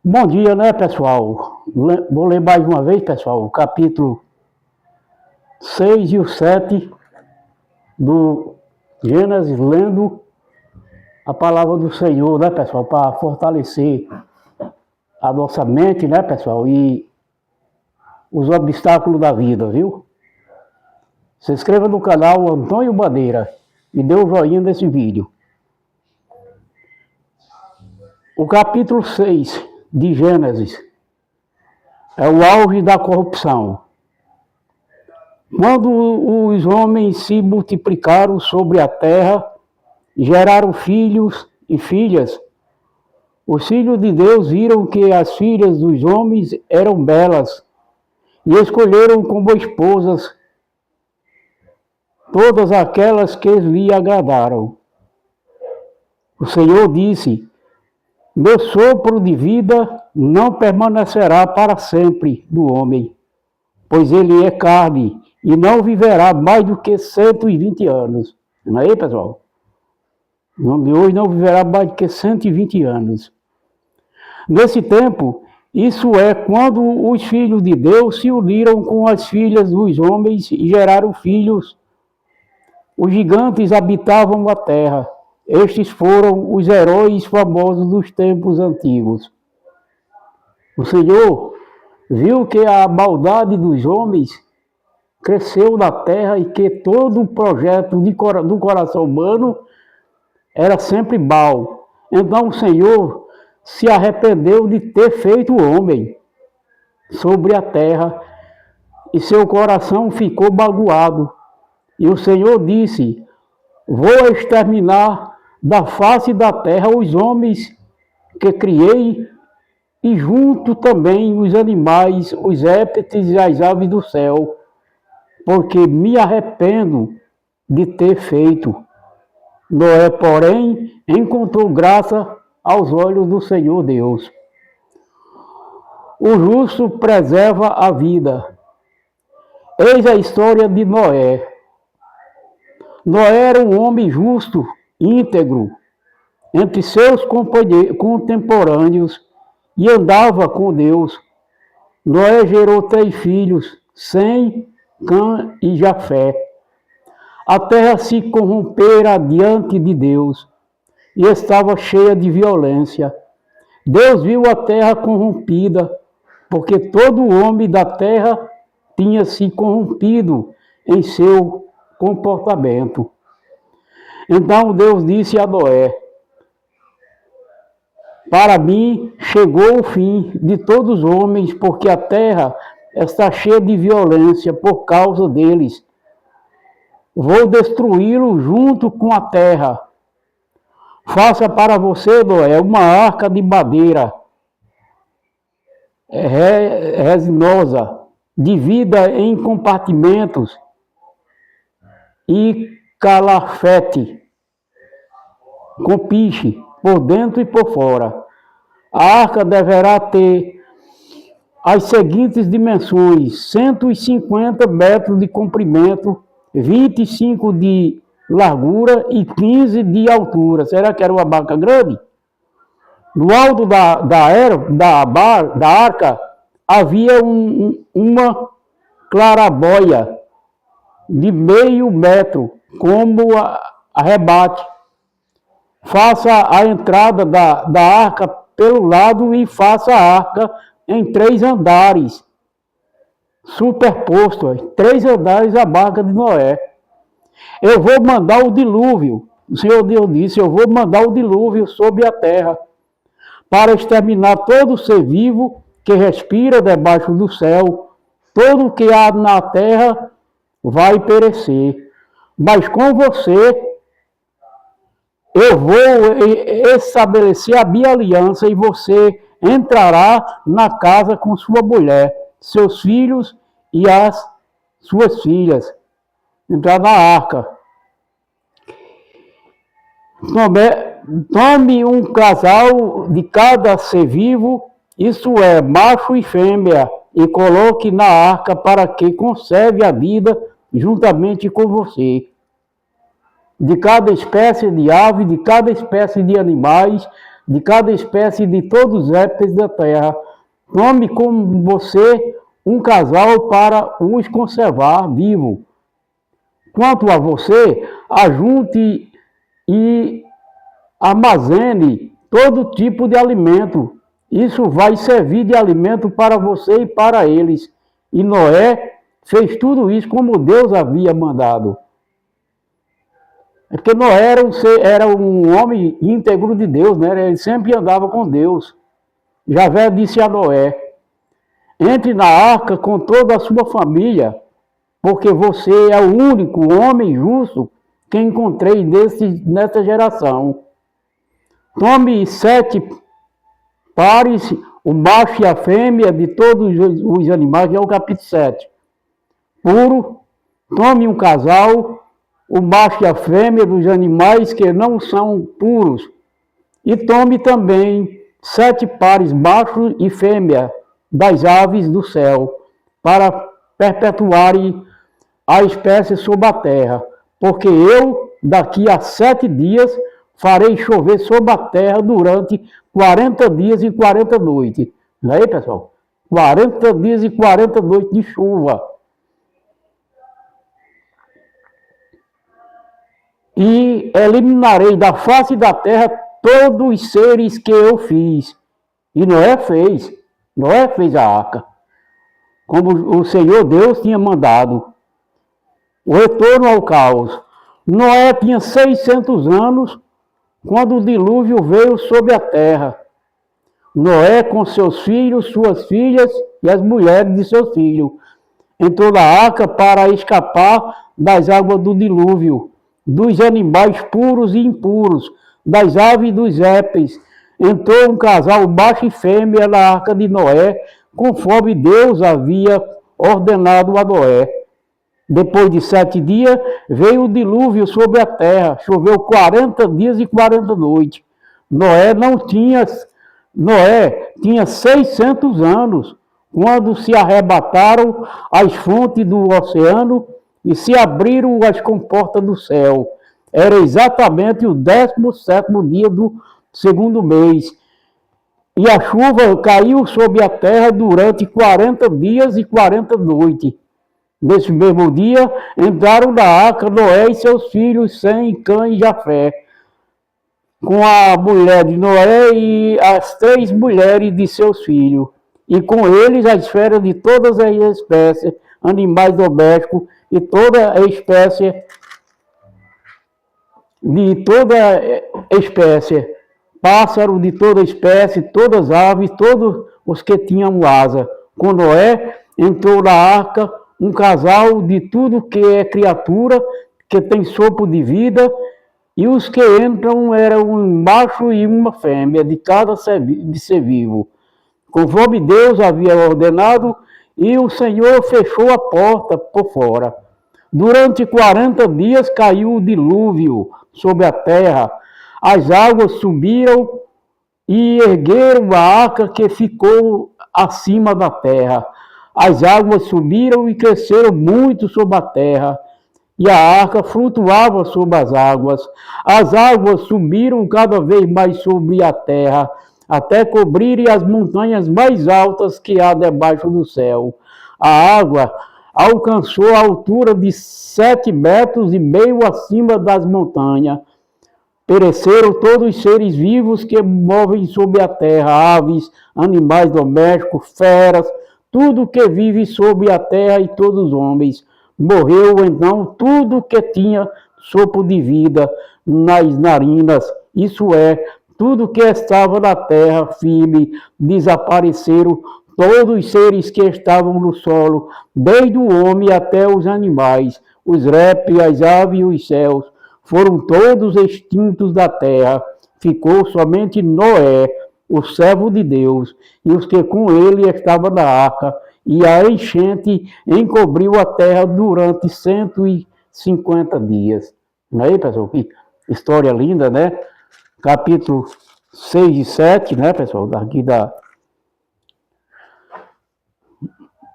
Bom dia, né, pessoal? Vou ler mais uma vez, pessoal, o capítulo 6 e o 7 do Gênesis, lendo a palavra do Senhor, né, pessoal, para fortalecer a nossa mente, né, pessoal, e os obstáculos da vida, viu? Se inscreva no canal Antônio Bandeira e dê um joinha nesse vídeo. O capítulo 6 de Gênesis é o auge da corrupção. Quando os homens se multiplicaram sobre a terra, geraram filhos e filhas, os filhos de Deus viram que as filhas dos homens eram belas e escolheram como esposas todas aquelas que lhe agradaram. O Senhor disse: meu sopro de vida não permanecerá para sempre no homem, pois ele é carne e não viverá mais do que 120 anos. Não é aí, pessoal? O homem de hoje não viverá mais do que 120 anos. Nesse tempo, isso é quando os filhos de Deus se uniram com as filhas dos homens e geraram filhos. Os gigantes habitavam a terra. Estes foram os heróis famosos dos tempos antigos. O Senhor viu que a maldade dos homens cresceu na terra e que todo o projeto do coração humano era sempre mau. Então o Senhor se arrependeu de ter feito o homem sobre a terra e seu coração ficou magoado. E o Senhor disse: vou exterminar da face da terra os homens que criei e junto também os animais, os répteis e as aves do céu, porque me arrependo de ter feito. Noé, porém, encontrou graça aos olhos do Senhor Deus. O justo preserva a vida. Eis a história de Noé. Noé era um homem justo, íntegro, entre seus contemporâneos e andava com Deus. Noé gerou 3 filhos, Sem, Cã e Jafé. A terra se corrompera diante de Deus e estava cheia de violência. Deus viu a terra corrompida, porque todo homem da terra tinha se corrompido em seu comportamento. Então Deus disse a Noé: para mim chegou o fim de todos os homens, porque a terra está cheia de violência por causa deles. Vou destruí-lo junto com a terra. Faça para você, Noé, uma arca de madeira resinosa, divida em compartimentos e calafete, com piche, por dentro e por fora. A arca deverá ter as seguintes dimensões: 150 metros de comprimento, 25 de largura e 15 de altura. Será que era uma barca grande? No alto da arca havia uma clarabóia de meio metro, como arrebate. Faça a entrada da arca pelo lado e faça a arca em 3 andares, superpostos, 3 andares a barca de Noé. Eu vou mandar o dilúvio, o Senhor Deus disse: eu vou mandar o dilúvio sobre a terra, para exterminar todo ser vivo que respira debaixo do céu. Todo o que há na terra vai perecer. Mas com você eu vou estabelecer a minha aliança e você entrará na casa com sua mulher, seus filhos e as suas filhas. Entrar na arca. Tome um casal de cada ser vivo, isso é, macho e fêmea, e coloque na arca para que conserve a vida juntamente com você. De cada espécie de ave, de cada espécie de animais, de cada espécie de todos os répteis da terra. Tome com você um casal para os conservar vivo. Quanto a você, ajunte e armazene todo tipo de alimento. Isso vai servir de alimento para você e para eles. E Noé fez tudo isso como Deus havia mandado. É porque Noé era um homem íntegro de Deus, né? Ele sempre andava com Deus. Javé disse a Noé: entre na arca com toda a sua família, porque você é o único homem justo que encontrei nesta geração. Tome 7 pares, o macho e a fêmea de todos os animais, que é o capítulo 7. Puro, tome um casal, o macho e a fêmea dos animais que não são puros. E tome também 7 pares, macho e fêmea, das aves do céu, para perpetuarem a espécie sobre a terra. Porque eu, daqui a 7 dias, farei chover sobre a terra durante 40 dias e 40 noites. Não é aí, pessoal? 40 dias e 40 noites de chuva. E eliminarei da face da terra todos os seres que eu fiz. E Noé fez. Noé fez a arca, como o Senhor Deus tinha mandado. O retorno ao caos. Noé tinha 600 anos quando o dilúvio veio sobre a terra. Noé com seus filhos, suas filhas e as mulheres de seus filhos entrou na arca para escapar das águas do dilúvio, dos animais puros e impuros, das aves e dos répteis. Entrou um casal macho e fêmea na arca de Noé, conforme Deus havia ordenado a Noé. Depois de 7 dias, veio o dilúvio sobre a terra. Choveu 40 dias e 40 noites. Noé tinha 600 anos, quando se arrebataram as fontes do oceano e se abriram as comportas do céu. Era exatamente o 17º dia do 2º mês. E a chuva caiu sobre a terra durante 40 dias e 40 noites. Nesse mesmo dia, entraram na arca Noé e seus filhos, Sem, Cã e Jafé, com a mulher de Noé e as 3 mulheres de seus filhos, e com eles as feras de todas as espécies, animais domésticos e toda a espécie, pássaro de toda espécie, todas as aves, todos os que tinham asa. Com Noé entrou na arca um casal de tudo que é criatura, que tem sopro de vida, e os que entram eram um macho e uma fêmea de cada ser vivo, conforme Deus havia ordenado, e o Senhor fechou a porta por fora. Durante 40 dias caiu o dilúvio sobre a terra, as águas subiram e ergueram a arca que ficou acima da terra. As águas subiram e cresceram muito sobre a terra, e a arca flutuava sobre as águas. As águas subiram cada vez mais sobre a terra, até cobrirem as montanhas mais altas que há debaixo do céu. A água alcançou a altura de 7,5 metros acima das montanhas. Pereceram todos os seres vivos que movem sobre a terra, aves, animais domésticos, feras, tudo que vive sobre a terra e todos os homens. Morreu então tudo que tinha sopro de vida nas narinas, isso é, tudo que estava na terra firme. Desapareceram todos os seres que estavam no solo, desde o homem até os animais, os répteis, as aves e os céus. Foram todos extintos da terra. Ficou somente Noé, o servo de Deus, e os que com ele estavam na arca, e a enchente encobriu a terra durante 150 dias. Não é aí, pessoal? Que história linda, né? Capítulo 6 e 7, né, pessoal? Daqui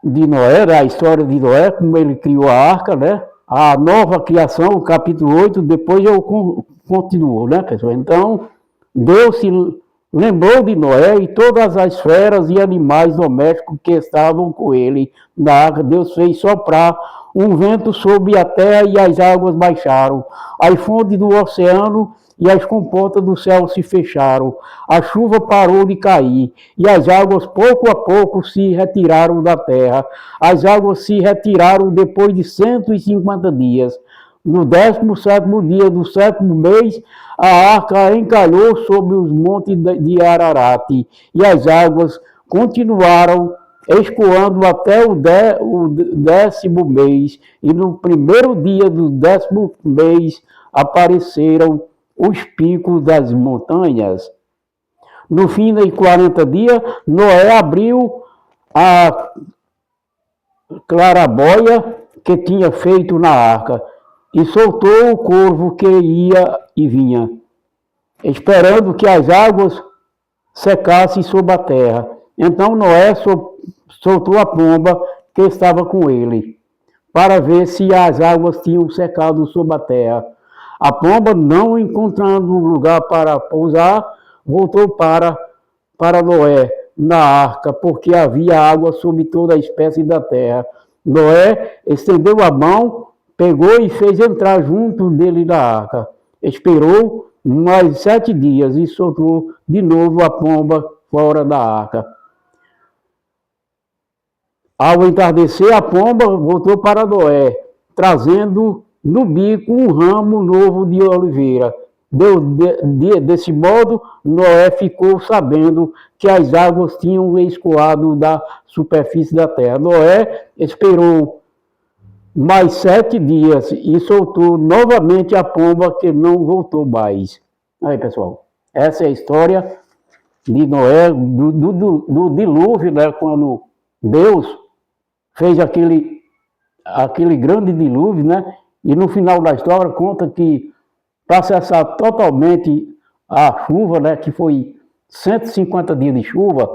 de Noé, a história de Noé, como ele criou a arca, né? A nova criação, o capítulo 8, depois eu continuo, né, pessoal? Então, Deus se lembrou de Noé e todas as feras e animais domésticos que estavam com ele na arca. Deus fez soprar um vento sobre a terra e as águas baixaram. As fontes do oceano e as comportas do céu se fecharam. A chuva parou de cair e as águas pouco a pouco se retiraram da terra. As águas se retiraram depois de 150 dias. No 17º dia do 7º mês, a arca encalhou sobre os montes de Ararat, e as águas continuaram escoando até o 10º mês, e no primeiro dia do 10º mês apareceram os picos das montanhas. No fim de 40 dias, Noé abriu a clarabóia que tinha feito na arca, e soltou o corvo que ia e vinha, esperando que as águas secassem sobre a terra. Então Noé soltou a pomba que estava com ele, para ver se as águas tinham secado sobre a terra. A pomba, não encontrando um lugar para pousar, voltou para Noé na arca, porque havia água sobre toda a espécie da terra. Noé estendeu a mão, pegou e fez entrar junto dele na arca. Esperou mais 7 dias e soltou de novo a pomba fora da arca. Ao entardecer, a pomba voltou para Noé, trazendo no bico um ramo novo de oliveira. Desse modo, Noé ficou sabendo que as águas tinham escoado da superfície da terra. Noé esperou mais 7 dias e soltou novamente a pomba, que não voltou mais. Aí, pessoal, essa é a história de Noé, do dilúvio, né? Quando Deus fez aquele grande dilúvio, né? E no final da história conta que, para cessar totalmente a chuva, né? Que foi 150 dias de chuva,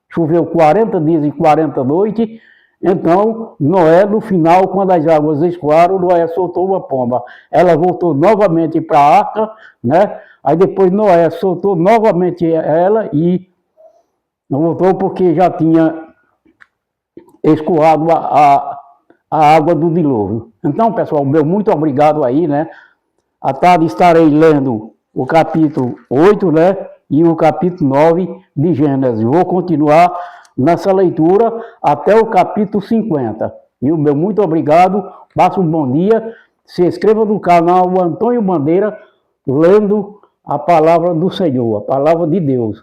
choveu 40 dias e 40 noites. Então, Noé, no final, quando as águas escoaram, Noé soltou uma pomba. Ela voltou novamente para a arca, né? Aí depois Noé soltou novamente ela e não voltou porque já tinha escoado a água do dilúvio. Então, pessoal, meu muito obrigado aí, né? À tarde estarei lendo o capítulo 8, né? E o capítulo 9 de Gênesis. Vou continuar nessa leitura até o capítulo 50. E o meu muito obrigado, passe um bom dia, se inscreva no canal Antônio Bandeira, lendo a palavra do Senhor, a palavra de Deus.